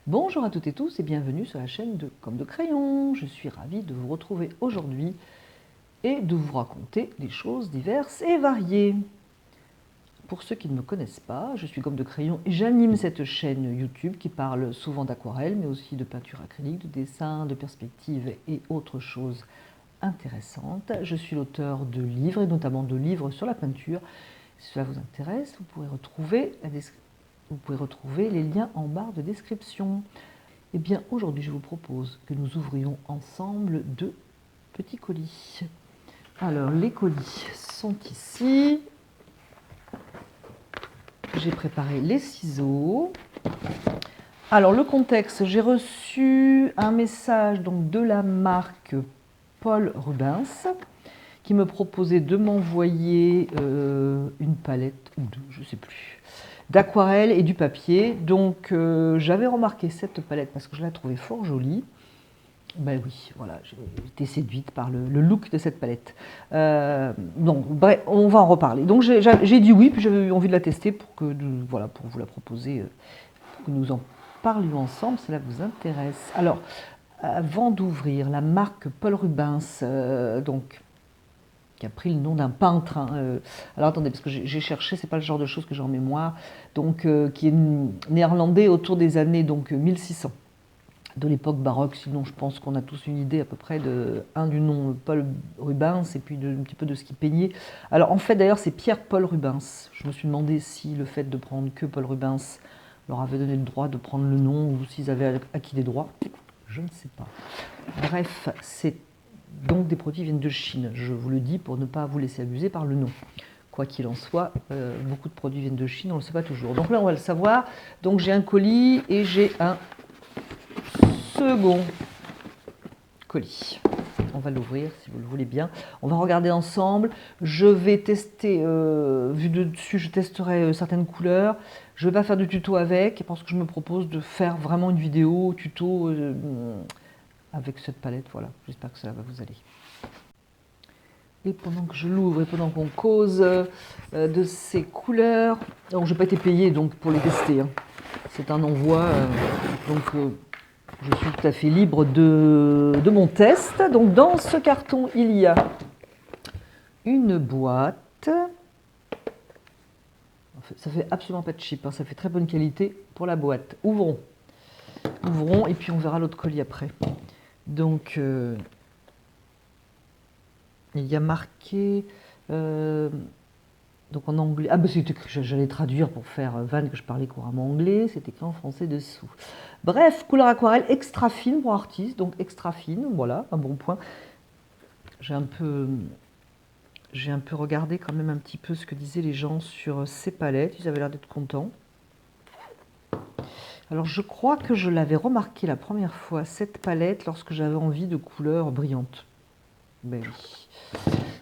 Bonjour à toutes et tous et bienvenue sur la chaîne de Comme de Crayon. Je suis ravie de vous retrouver aujourd'hui et de vous raconter des choses diverses et variées. Pour ceux qui ne me connaissent pas, je suis Comme de Crayon et j'anime cette chaîne YouTube qui parle souvent d'aquarelle, mais aussi de peinture acrylique, de dessin, de perspective et autres choses intéressantes. Je suis l'auteur de livres et notamment de livres sur la peinture. Si cela vous intéresse, vous pourrez retrouver les liens en barre de description. Eh bien, aujourd'hui, je vous propose que nous ouvrions ensemble deux petits colis. Alors, les colis sont ici. J'ai préparé les ciseaux. Alors, le contexte, j'ai reçu un message donc, de la marque Paul Rubens qui me proposait de m'envoyer une palette ou deux, je ne sais plus, d'aquarelle et du papier. Donc j'avais remarqué cette palette parce que je la trouvais fort jolie. Ben oui, voilà, j'ai été séduite par le look de cette palette. Donc bref, on va en reparler. Donc j'ai dit oui, puis j'avais eu envie de la tester pour vous la proposer, pour que nous en parlions ensemble, cela vous intéresse. Alors, avant d'ouvrir, la marque Paul Rubens, donc qui a pris le nom d'un peintre. Alors attendez, parce que j'ai cherché, c'est pas le genre de choses que j'ai en mémoire. Donc, qui est néerlandais autour des années 1600, de l'époque baroque. Sinon, je pense qu'on a tous une idée à peu près du nom Paul Rubens et puis un petit peu de ce qu'il peignait. Alors en fait, d'ailleurs, c'est Pierre-Paul Rubens. Je me suis demandé si le fait de prendre que Paul Rubens leur avait donné le droit de prendre le nom ou s'ils avaient acquis les droits. Je ne sais pas. Bref, c'est donc des produits viennent de Chine, je vous le dis pour ne pas vous laisser abuser par le nom. Quoi qu'il en soit, beaucoup de produits viennent de Chine, on ne le sait pas toujours. Donc là, on va le savoir. Donc j'ai un colis et j'ai un second colis. On va l'ouvrir si vous le voulez bien. On va regarder ensemble. Je vais tester, vu de dessus, je testerai certaines couleurs. Je ne vais pas faire de tuto avec, parce que je me propose de faire vraiment une vidéo tuto avec cette palette, voilà, j'espère que ça va vous aller. Et pendant que je l'ouvre et pendant qu'on cause de ces couleurs, donc je n'ai pas été payée donc, pour les tester, hein. C'est un envoi, je suis tout à fait libre de mon test. Donc dans ce carton, il y a une boîte. Ça fait absolument pas de cheap, hein, ça fait très bonne qualité pour la boîte. Ouvrons et puis on verra l'autre colis après. Donc, il y a marqué, donc en anglais, ah ben c'est écrit, j'allais traduire pour faire vanne que je parlais couramment anglais, c'est écrit en français dessous. Bref, couleur aquarelle extra fine pour artiste, donc extra fine, voilà, un bon point. J'ai un peu regardé quand même un petit peu ce que disaient les gens sur ces palettes, ils avaient l'air d'être contents. Alors je crois que je l'avais remarqué la première fois, cette palette, lorsque j'avais envie de couleurs brillantes. Ben oui,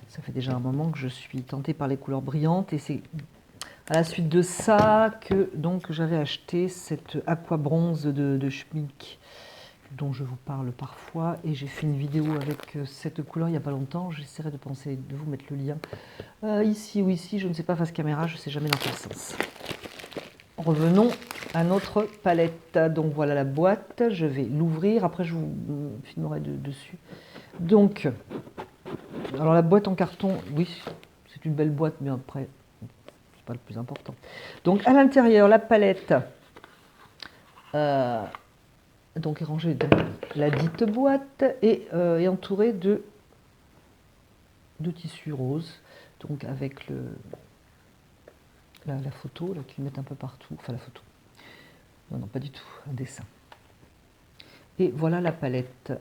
ça fait déjà un moment que je suis tentée par les couleurs brillantes et c'est à la suite de ça que donc j'avais acheté cette aqua bronze de Schmincke dont je vous parle parfois et j'ai fait une vidéo avec cette couleur il n'y a pas longtemps. J'essaierai de penser de vous mettre le lien ici ou ici, je ne sais pas face caméra, je ne sais jamais dans quel sens. Revenons à notre palette. Donc voilà la boîte, je vais l'ouvrir, après je vous filmerai dessus. Donc, alors la boîte en carton, oui, c'est une belle boîte, mais après, c'est pas le plus important. Donc à l'intérieur, la palette donc est rangée dans la dite boîte et est entourée de tissu rose, donc avec la photo là qu'ils mettent un peu partout, enfin la photo. Non, pas du tout, un dessin. Et voilà la palette.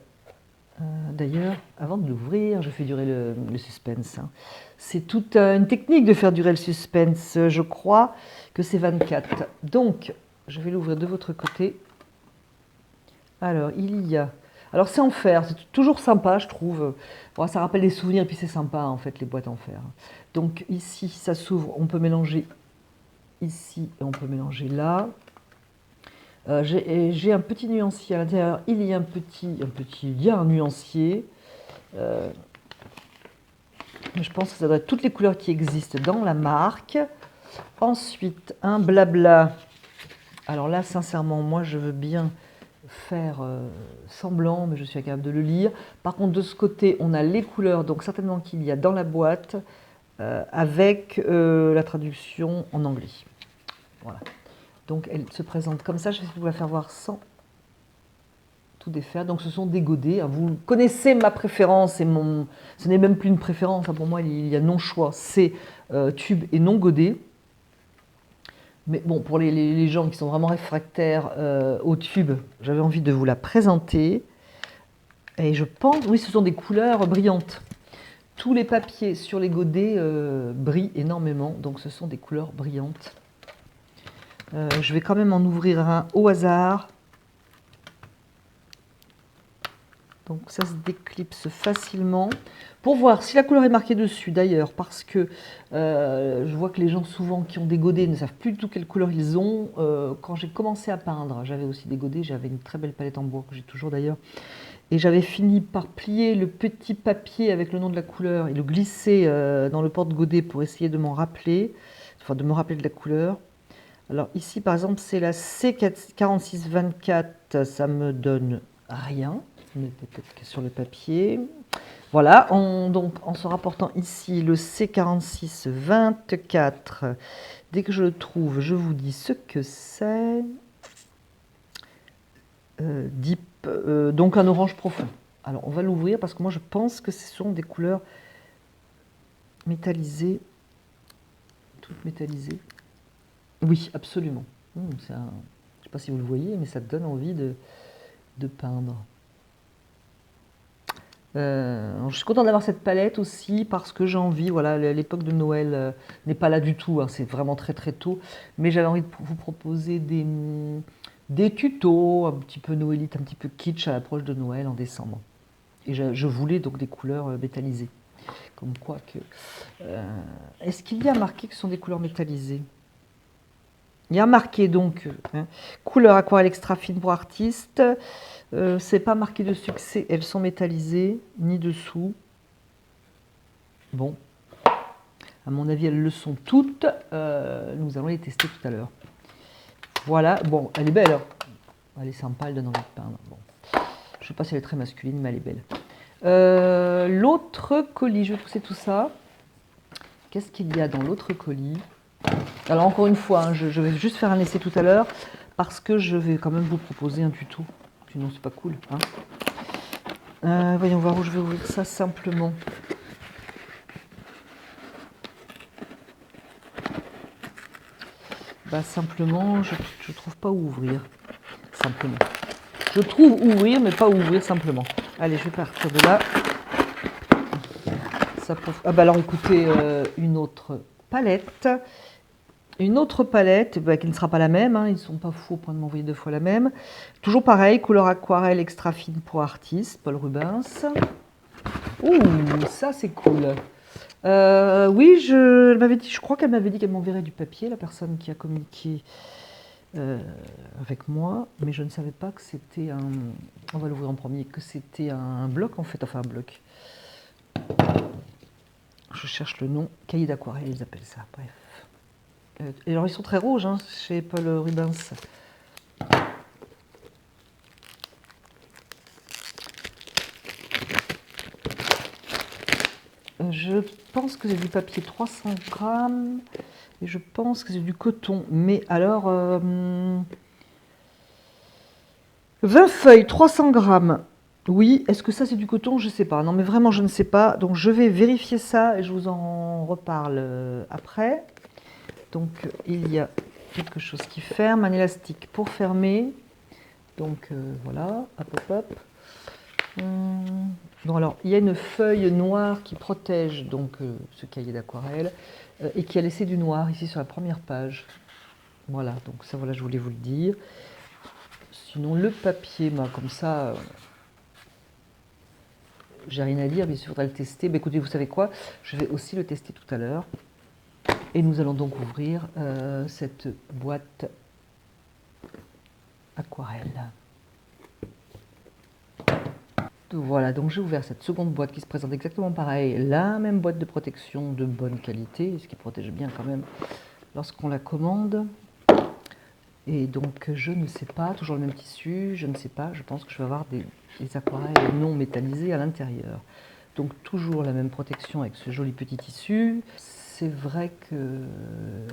D'ailleurs, avant de l'ouvrir, je fais durer le suspense. Hein. C'est toute une technique de faire durer le suspense. Je crois que c'est 24. Donc, je vais l'ouvrir de votre côté. Alors, il y a... Alors, c'est en fer. C'est toujours sympa, je trouve. Bon, ça rappelle des souvenirs, et puis c'est sympa, en fait, les boîtes en fer. Donc, ici, ça s'ouvre. On peut mélanger ici et on peut mélanger là. J'ai un petit nuancier à l'intérieur, il y a un nuancier. Je pense que ça doit être toutes les couleurs qui existent dans la marque. Ensuite, un blabla. Alors là, sincèrement, moi, je veux bien faire semblant, mais je suis incapable de le lire. Par contre, de ce côté, on a les couleurs, donc certainement qu'il y a dans la boîte, avec la traduction en anglais. Voilà. Donc elle se présente comme ça, je vais vous la faire voir sans tout défaire. Donc ce sont des godets. Vous connaissez ma préférence, et ce n'est même plus une préférence, pour moi il y a non-choix, c'est tube et non godet. Mais bon, pour les gens qui sont vraiment réfractaires au tube, j'avais envie de vous la présenter. Et je pense, oui, ce sont des couleurs brillantes. Tous les papiers sur les godets brillent énormément, donc ce sont des couleurs brillantes. Je vais quand même en ouvrir un au hasard. Donc ça se déclipse facilement. Pour voir si la couleur est marquée dessus d'ailleurs, parce que je vois que les gens souvent qui ont des godets ne savent plus du tout quelle couleur ils ont. Quand j'ai commencé à peindre, j'avais aussi des godets, j'avais une très belle palette en bois que j'ai toujours d'ailleurs. Et j'avais fini par plier le petit papier avec le nom de la couleur et le glisser dans le porte-godet pour essayer de m'en rappeler, enfin de me rappeler de la couleur. Alors ici par exemple c'est la C4624, ça me donne rien, mais peut-être que sur le papier. Voilà, donc en se rapportant ici le C4624, dès que je le trouve, je vous dis ce que c'est. Deep, donc un orange profond. Alors on va l'ouvrir parce que moi je pense que ce sont des couleurs métallisées, toutes métallisées. Oui, absolument. Je ne sais pas si vous le voyez, mais ça donne envie de peindre. Je suis contente d'avoir cette palette aussi parce que j'ai envie, voilà, l'époque de Noël n'est pas là du tout, hein, c'est vraiment très très tôt, mais j'avais envie de vous proposer des tutos un petit peu noëlites, un petit peu kitsch à l'approche de Noël en décembre. Et je voulais donc des couleurs métallisées. Comme quoi que... Est-ce qu'il y a marqué que ce sont des couleurs métallisées? Il y a marqué donc couleur aquarelle extra fine pour artistes. C'est pas marqué dessus que elles sont métallisées, ni dessous. Bon, à mon avis, elles le sont toutes. Nous allons les tester tout à l'heure. Voilà, bon, elle est belle. Hein. Elle est sympa, elle donne envie de peindre. Bon. Je ne sais pas si elle est très masculine, mais elle est belle. L'autre colis, je vais pousser tout ça. Qu'est-ce qu'il y a dans l'autre colis? Alors encore une fois, hein, je vais juste faire un essai tout à l'heure parce que je vais quand même vous proposer un tuto. Sinon c'est pas cool. Hein. Voyons voir où je vais ouvrir ça simplement. Bah, simplement, je trouve pas où ouvrir. Simplement. Je trouve ouvrir, mais pas ouvrir simplement. Allez, je vais partir de là. Ça pour... Ah bah alors écoutez, une autre palette. Une autre palette bah, qui ne sera pas la même, hein, ils ne sont pas fous au point de m'envoyer 2 fois la même. Toujours pareil, couleur aquarelle extra fine pour artistes, Paul Rubens. Ouh, ça c'est cool. Oui, je crois qu'elle m'avait dit qu'elle m'enverrait du papier, la personne qui a communiqué avec moi, mais je ne savais pas que c'était un... On va l'ouvrir en premier, que c'était un bloc en fait, enfin un bloc. Je cherche le nom, cahier d'aquarelle, ils appellent ça, bref. Et alors ils sont très rouges hein, chez Paul Rubens. Je pense que c'est du papier 300 grammes et je pense que c'est du coton. Mais alors, 20 feuilles, 300 grammes. Oui, est-ce que ça c'est du coton? Je ne sais pas. Non mais vraiment je ne sais pas. Donc je vais vérifier ça et je vous en reparle après. Donc il y a quelque chose qui ferme, un élastique pour fermer. Donc voilà, hop hop hop. Bon, alors il y a une feuille noire qui protège donc ce cahier d'aquarelle et qui a laissé du noir ici sur la première page. Voilà, donc ça voilà, je voulais vous le dire. Sinon le papier, bah, comme ça, j'ai rien à dire, mais il faudra le tester. Mais écoutez, vous savez quoi? Je vais aussi le tester tout à l'heure. Et nous allons donc ouvrir cette boîte aquarelle. Voilà, donc j'ai ouvert cette seconde boîte qui se présente exactement pareil, la même boîte de protection de bonne qualité, ce qui protège bien quand même lorsqu'on la commande. Et donc je ne sais pas, toujours le même tissu, je ne sais pas, je pense que je vais avoir des aquarelles non métallisées à l'intérieur. Donc toujours la même protection avec ce joli petit tissu. C'est vrai que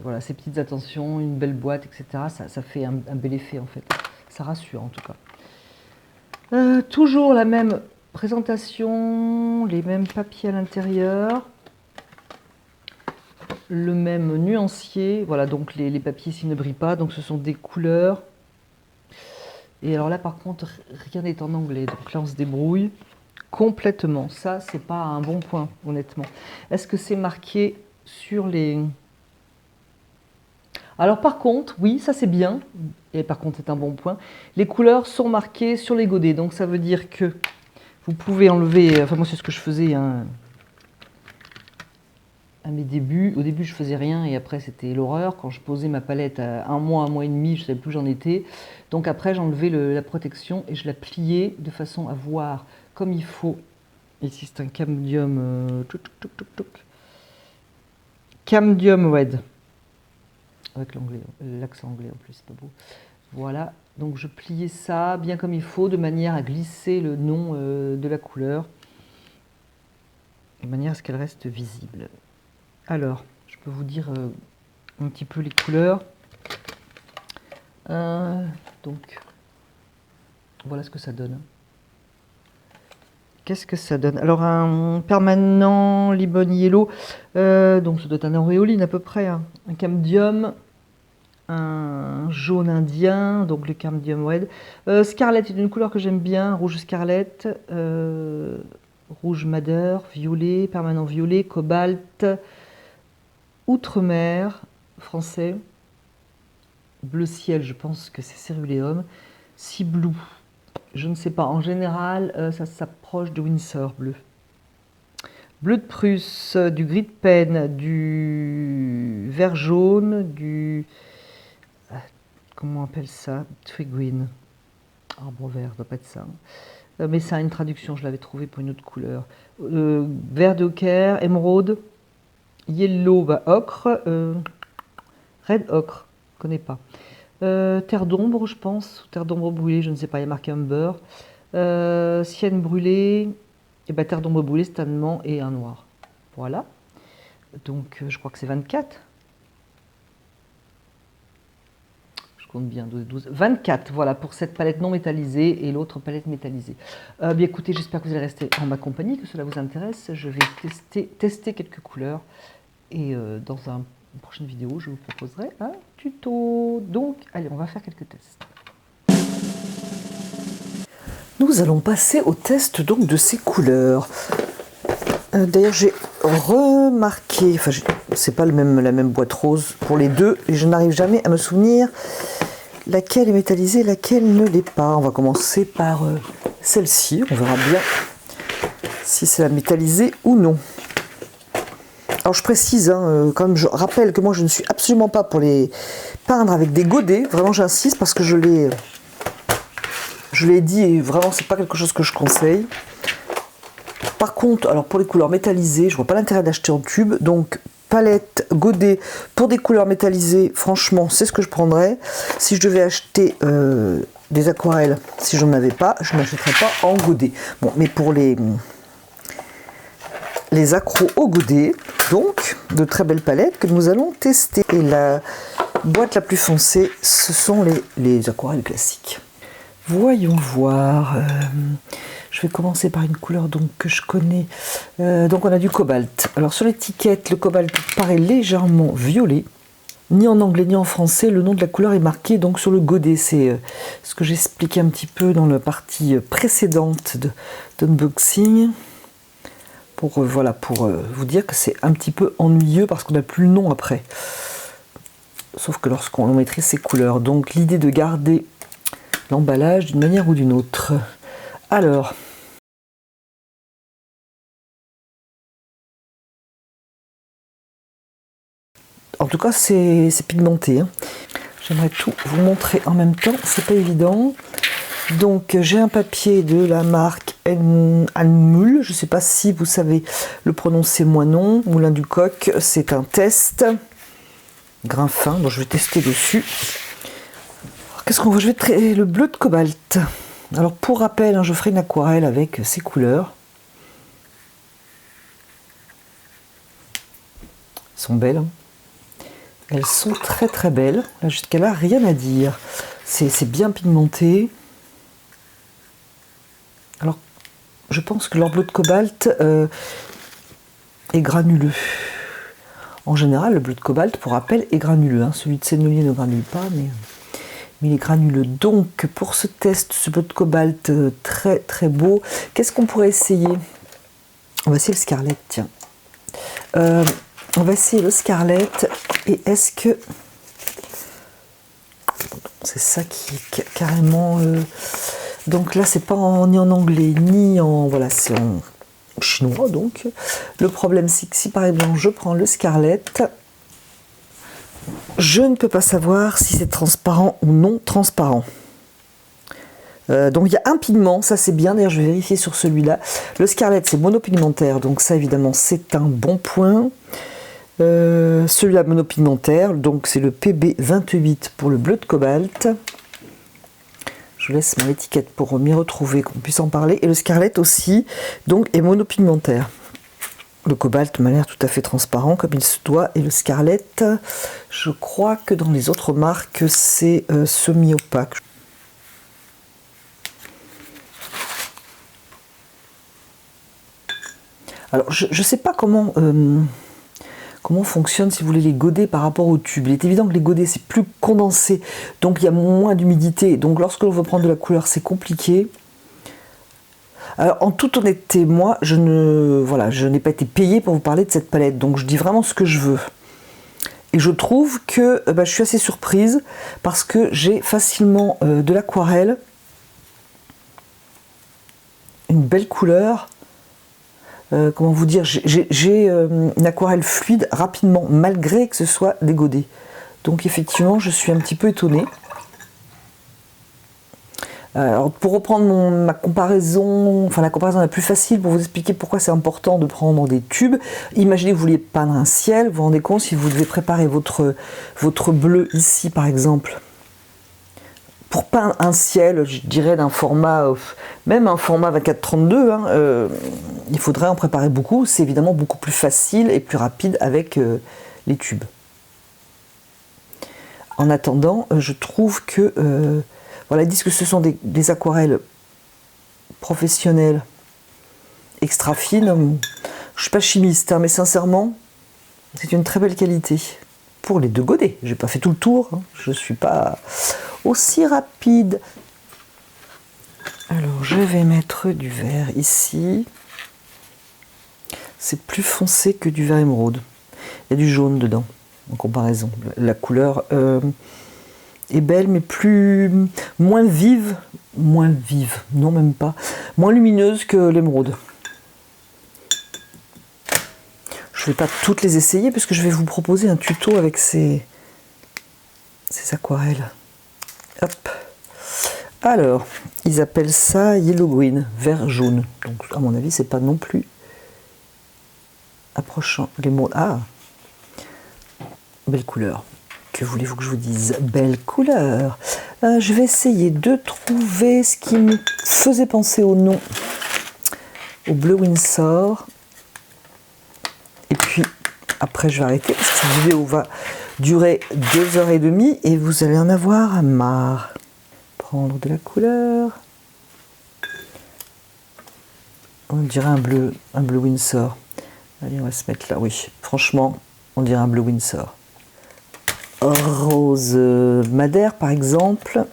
voilà, ces petites attentions, une belle boîte, etc., ça fait un bel effet en fait. Ça rassure en tout cas. Toujours la même présentation, les mêmes papiers à l'intérieur, le même nuancier. Voilà, donc les papiers ici ne brillent pas, donc ce sont des couleurs. Et alors là par contre, rien n'est en anglais, donc là on se débrouille complètement. Ça, c'est pas un bon point, honnêtement. Est-ce que c'est marqué sur les... Alors par contre, oui, ça c'est bien, et par contre c'est un bon point, les couleurs sont marquées sur les godets, donc ça veut dire que vous pouvez enlever, enfin moi c'est ce que je faisais hein, à mes débuts. Au début je faisais rien et après c'était l'horreur. Quand je posais ma palette à un mois et demi, je ne savais plus où j'en étais. Donc après j'enlevais la protection et je la pliais de façon à voir comme il faut. Ici c'est un Camdium, Camdium Red. Avec l'accent anglais en plus, c'est pas beau. Voilà, donc je pliais ça bien comme il faut, de manière à glisser le nom de la couleur, de manière à ce qu'elle reste visible. Alors, je peux vous dire un petit peu les couleurs. Donc, voilà ce que ça donne. Qu'est-ce que ça donne? Alors, un permanent Limon Yellow, donc ça doit être un auréoline à peu près, hein. Un Camdium, un jaune indien, donc le Camdium Red. Scarlet est une couleur que j'aime bien, rouge Scarlet, rouge Madder, violet, permanent violet, cobalt, Outre-mer, français, bleu ciel, je pense que c'est Céruléum, Sea Blue, je ne sais pas, en général ça s'approche de Windsor bleu. Bleu de Prusse, du gris de Pen, du vert jaune, du... comment on appelle ça? Tree green. Arbre vert, ça doit pas être ça. Mais ça a une traduction, je l'avais trouvé pour une autre couleur. Vert de Hocker, émeraude, yellow, bah, ocre, red ocre, je ne connais pas. Terre d'ombre, je pense, terre d'ombre brûlée, je ne sais pas, il y a marqué amber. Sienne brûlée, et bah, terre d'ombre brûlée, c'est un allemand et un noir. Voilà. Donc je crois que c'est 24. Je compte bien, 12, 24, voilà, pour cette palette non métallisée et l'autre palette métallisée. Bien écoutez, j'espère que vous allez rester en ma compagnie, que cela vous intéresse. Je vais tester quelques couleurs et dans une prochaine vidéo, je vous proposerai un tuto. Donc, allez, on va faire quelques tests. Nous allons passer au test donc de ces couleurs. D'ailleurs, j'ai remarqué, enfin, c'est pas la même boîte rose pour les deux, et je n'arrive jamais à me souvenir laquelle est métallisée, laquelle ne l'est pas. On va commencer par celle-ci, on verra bien si c'est la métallisée ou non. Alors je précise, hein, quand même, je rappelle que moi je ne suis absolument pas pour les peindre avec des godets, vraiment j'insiste parce que je l'ai dit et vraiment c'est pas quelque chose que je conseille. Par contre, alors pour les couleurs métallisées, je vois pas l'intérêt d'acheter en tube, donc palette, godet pour des couleurs métallisées, franchement c'est ce que je prendrais. Si je devais acheter des aquarelles, si j'en avais pas, je n'achèterais pas en godet. Bon, mais pour les accros au godet, donc de très belles palettes que nous allons tester. Et la boîte la plus foncée, ce sont les aquarelles classiques. Voyons voir. Je vais commencer par une couleur donc, que je connais. Donc on a du cobalt. Alors sur l'étiquette, le cobalt paraît légèrement violet. Ni en anglais ni en français, le nom de la couleur est marqué donc sur le godet. C'est ce que j'expliquais un petit peu dans la partie précédente d'unboxing. Voilà, pour vous dire que c'est un petit peu ennuyeux parce qu'on n'a plus le nom après. Sauf que lorsqu'on maîtrise ces couleurs. Donc l'idée de garder l'emballage d'une manière ou d'une autre. Alors, en tout cas c'est pigmenté, hein. J'aimerais tout vous montrer en même temps, c'est pas évident. Donc j'ai un papier de la marque Anmul, je ne sais pas si vous savez le prononcer, moi non. Moulin du Coq, c'est un test. Grain fin, bon, je vais tester dessus. qu'est-ce qu'on voit? Je vais traiter le bleu de cobalt. Alors, pour rappel, hein, je ferai une aquarelle avec ces couleurs. Elles sont belles. Hein. Elles sont très très belles. Là, jusqu'à là, rien à dire. C'est bien pigmenté. Alors, je pense que leur bleu de cobalt est granuleux. En général, le bleu de cobalt, pour rappel, est granuleux. Hein. Celui de Sennelier ne granule pas, mais il est granuleux. Donc, pour ce test, ce bleu de cobalt très très beau, qu'est-ce qu'on pourrait essayer? On va essayer le Scarlet, tiens. On va essayer le Scarlet. Et est-ce que... C'est ça qui est carrément... Donc là, c'est pas ni en anglais, ni en... Voilà, c'est en chinois, donc. Le problème, c'est que si, par exemple, je prends le Scarlet, je ne peux pas savoir si c'est transparent ou non transparent. Donc il y a un pigment, ça c'est bien, d'ailleurs je vais vérifier sur celui-là. Le Scarlet c'est monopigmentaire, donc ça évidemment c'est un bon point. Celui-là monopigmentaire, donc c'est le PB28 pour le bleu de cobalt. Je laisse mon étiquette pour m'y retrouver, qu'on puisse en parler. Et le Scarlet aussi, donc est monopigmentaire. Le cobalt m'a l'air tout à fait transparent comme il se doit. Et le Scarlet, je crois que dans les autres marques, c'est semi-opaque. Alors, je ne sais pas comment fonctionnent, si vous voulez, les godets par rapport au tube. Il est évident que les godets, c'est plus condensé, donc il y a moins d'humidité. Donc, lorsque l'on veut prendre de la couleur, c'est compliqué. Alors, en toute honnêteté, moi, je n'ai pas été payée pour vous parler de cette palette, donc je dis vraiment ce que je veux. Et je trouve que je suis assez surprise, parce que j'ai facilement de l'aquarelle, une belle couleur, comment vous dire, j'ai une aquarelle fluide rapidement, malgré que ce soit des godets. Donc effectivement, je suis un petit peu étonnée. Alors, pour reprendre ma comparaison, enfin la comparaison la plus facile pour vous expliquer pourquoi c'est important de prendre des tubes. Imaginez que vous vouliez peindre un ciel, vous vous rendez compte si vous devez préparer votre bleu ici par exemple. Pour peindre un ciel, je dirais d'un format, même un format 24-32, hein, il faudrait en préparer beaucoup. C'est évidemment beaucoup plus facile et plus rapide avec les tubes. En attendant, je trouve que, voilà, ils disent que ce sont des aquarelles professionnelles extra fines. Je ne suis pas chimiste, hein, mais sincèrement, c'est une très belle qualité. Pour les deux godets, j'ai pas fait tout le tour, hein, je ne suis pas aussi rapide. Alors je vais mettre du vert ici. C'est plus foncé que du vert émeraude. Il y a du jaune dedans, en comparaison. La couleur est belle, mais moins vive, non même pas, moins lumineuse que l'émeraude. Je ne vais pas toutes les essayer, puisque je vais vous proposer un tuto avec ces aquarelles. Hop. Alors, ils appellent ça yellow green, vert jaune. Donc, à mon avis, c'est pas non plus approchant. Les mots. Ah, belle couleur. Que voulez-vous que je vous dise? Belle couleur. Je vais essayer de trouver ce qui me faisait penser au nom, au bleu Winsor. Et puis, après, je vais arrêter parce que cette vidéo va durer 2h30 et vous allez en avoir marre. Prendre de la couleur. On dirait un bleu Winsor. Allez, on va se mettre là. Oui, franchement, on dirait un bleu Winsor. Rose madère, par exemple.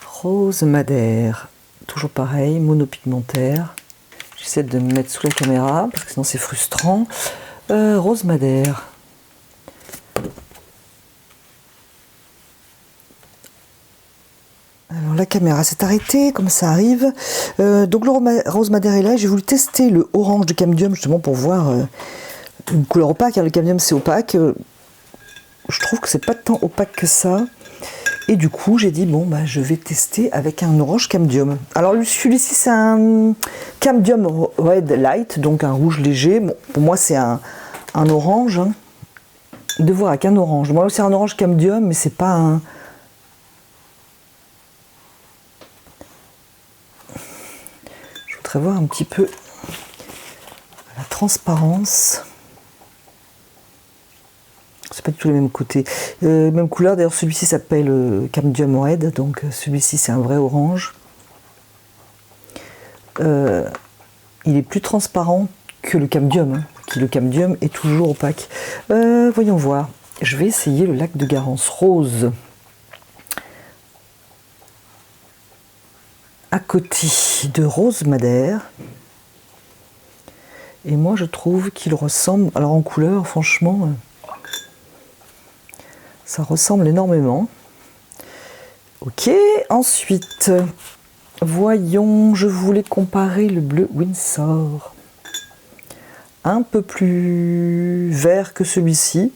Rose madère. Toujours pareil, monopigmentaire. J'essaie de me mettre sous la caméra, parce que sinon c'est frustrant. Rose madère. Alors la caméra s'est arrêtée, comme ça arrive. Donc le rose madère est là. J'ai voulu tester le orange de Camdium, justement pour voir une couleur opaque. Le Camdium c'est opaque. Je trouve que c'est pas tant opaque que ça. Et du coup, j'ai dit, bon, je vais tester avec un orange Camdium. Alors, celui-ci, c'est un Camdium Red Light, donc un rouge léger. Bon, pour moi, c'est un orange. Hein. De voir avec un orange. Moi, c'est un orange Camdium, mais c'est pas voudrais voir un petit peu la transparence. C'est pas du tout le même côté. Même couleur, d'ailleurs celui-ci s'appelle Camdium Red, donc celui-ci c'est un vrai orange. Il est plus transparent que le Camdium, hein, qui le Camdium est toujours opaque. Voyons voir. Je vais essayer le lac de Garance rose. À côté de Rose Madère. Et moi je trouve qu'il ressemble, alors en couleur franchement, ça ressemble énormément. Ok, ensuite, voyons, je voulais comparer le bleu Windsor. Un peu plus vert que celui-ci.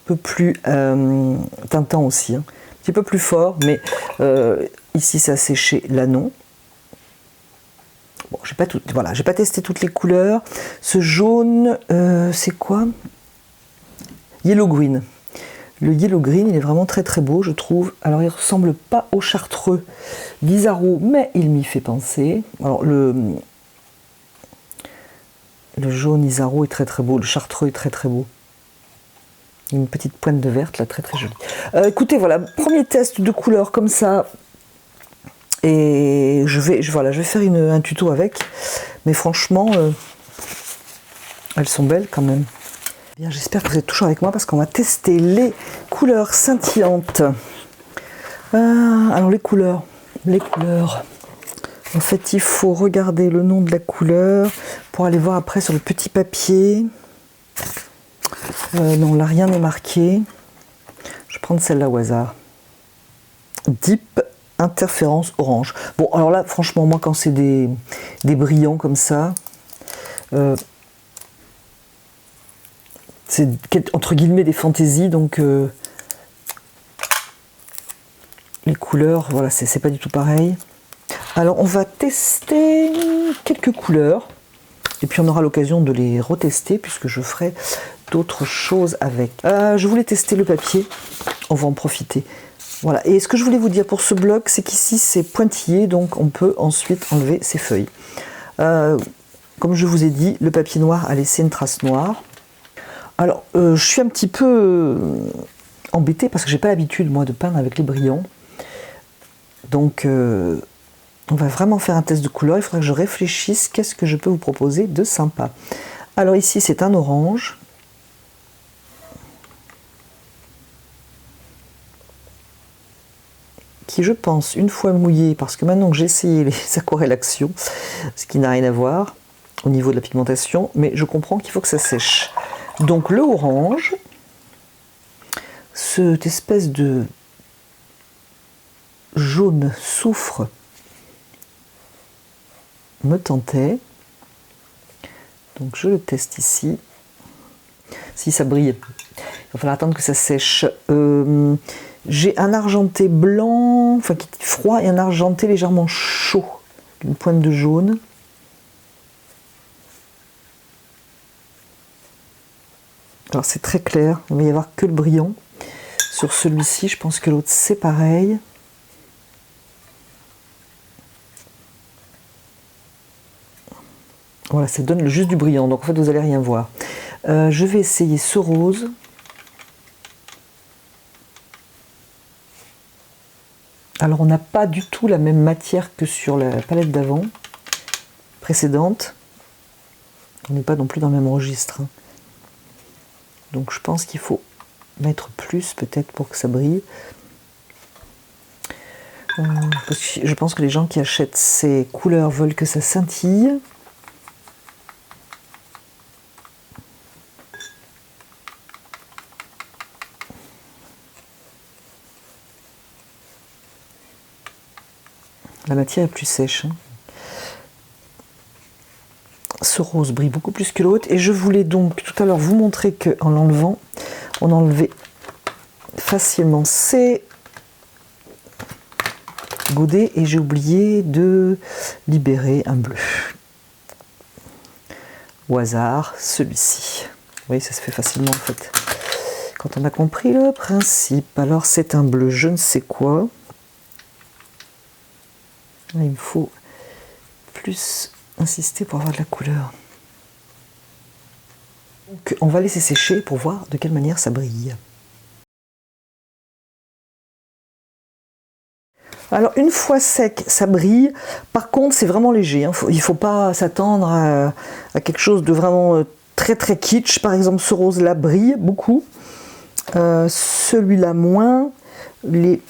Un peu plus tintant aussi. Hein. Un petit peu plus fort, mais ici ça a séché l'Anon. Bon, j'ai pas tout, voilà, j'ai pas testé toutes les couleurs. Ce jaune, c'est quoi? Yellow Green. Le Yellow Green, il est vraiment très très beau, je trouve. Alors, il ressemble pas au chartreux d'Isaro, mais il m'y fait penser. Alors, le jaune Isaro est très très beau, le chartreux est très très beau. Une petite pointe de verte, là, très très jolie. Écoutez, voilà, premier test de couleur comme ça. Et je vais faire un tuto avec. Mais franchement, elles sont belles quand même. Bien, j'espère que vous êtes toujours avec moi parce qu'on va tester les couleurs scintillantes. Alors les couleurs. En fait, il faut regarder le nom de la couleur pour aller voir après sur le petit papier. Non, là rien n'est marqué. Je vais prendre celle-là au hasard. Deep Interférence Orange. Bon, alors là, franchement, moi, quand c'est des brillants comme ça, c'est entre guillemets des fantaisies, donc les couleurs, voilà, c'est pas du tout pareil. Alors, on va tester quelques couleurs, et puis on aura l'occasion de les retester, puisque je ferai d'autres choses avec. Je voulais tester le papier, on va en profiter. Voilà, et ce que je voulais vous dire pour ce bloc, c'est qu'ici c'est pointillé, donc on peut ensuite enlever ses feuilles. Comme je vous ai dit, le papier noir a laissé une trace noire. Alors, je suis un petit peu embêtée parce que j'ai pas l'habitude, moi, de peindre avec les brillants. Donc, on va vraiment faire un test de couleur. Il faudra que je réfléchisse, qu'est-ce que je peux vous proposer de sympa. Alors ici, c'est un orange. Qui, je pense, une fois mouillé, parce que maintenant que j'ai essayé les aquarelles action, ce qui n'a rien à voir au niveau de la pigmentation, mais je comprends qu'il faut que ça sèche. Donc le orange, cette espèce de jaune soufre me tentait. Donc je le teste ici. Si ça brille, il va falloir attendre que ça sèche. J'ai un argenté blanc, enfin qui est froid, et un argenté légèrement chaud, une pointe de jaune. Alors c'est très clair, il ne va y avoir que le brillant. Sur celui-ci, je pense que l'autre c'est pareil. Voilà, ça donne juste du brillant, donc en fait vous n'allez rien voir. Je vais essayer ce rose. Alors on n'a pas du tout la même matière que sur la palette d'avant, précédente. On n'est pas non plus dans le même registre. Donc je pense qu'il faut mettre plus peut-être pour que ça brille. Parce que je pense que les gens qui achètent ces couleurs veulent que ça scintille. La matière est plus sèche. Ce rose brille beaucoup plus que l'autre. Et je voulais donc tout à l'heure vous montrer qu'en l'enlevant, on enlevait facilement ces godets. Et j'ai oublié de libérer un bleu. Au hasard, celui-ci. Vous voyez, ça se fait facilement en fait. Quand on a compris le principe. Alors c'est un bleu je ne sais quoi. Il me faut plus insister pour avoir de la couleur. Donc, on va laisser sécher pour voir de quelle manière ça brille. Alors une fois sec, ça brille. Par contre, c'est vraiment léger. Hein. Il ne faut pas s'attendre à quelque chose de vraiment très très kitsch. Par exemple, ce rose-là brille beaucoup. Celui-là moins. Les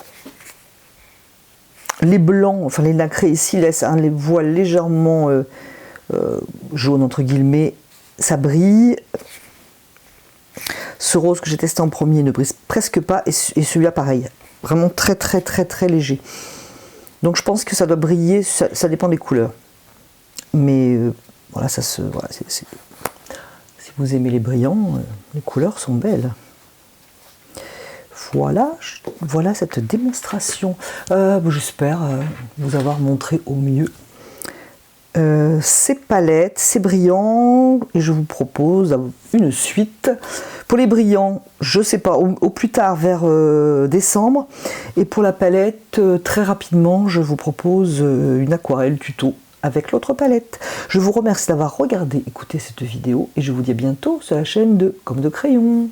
blancs, enfin les nacrés ici laissent les voiles légèrement jaunes entre guillemets. Ça brille. Ce rose que j'ai testé en premier ne brille presque pas. Et celui-là pareil. Vraiment très très très très léger. Donc je pense que ça doit briller, ça dépend des couleurs. Mais voilà, si vous aimez les brillants, les couleurs sont belles. Voilà cette démonstration. J'espère vous avoir montré au mieux ces palettes, ces brillants, et je vous propose une suite. Pour les brillants, je sais pas, au plus tard vers décembre, et pour la palette, très rapidement, je vous propose une aquarelle tuto avec l'autre palette. Je vous remercie d'avoir regardé, écouté cette vidéo, et je vous dis à bientôt sur la chaîne de Comme de Crayon.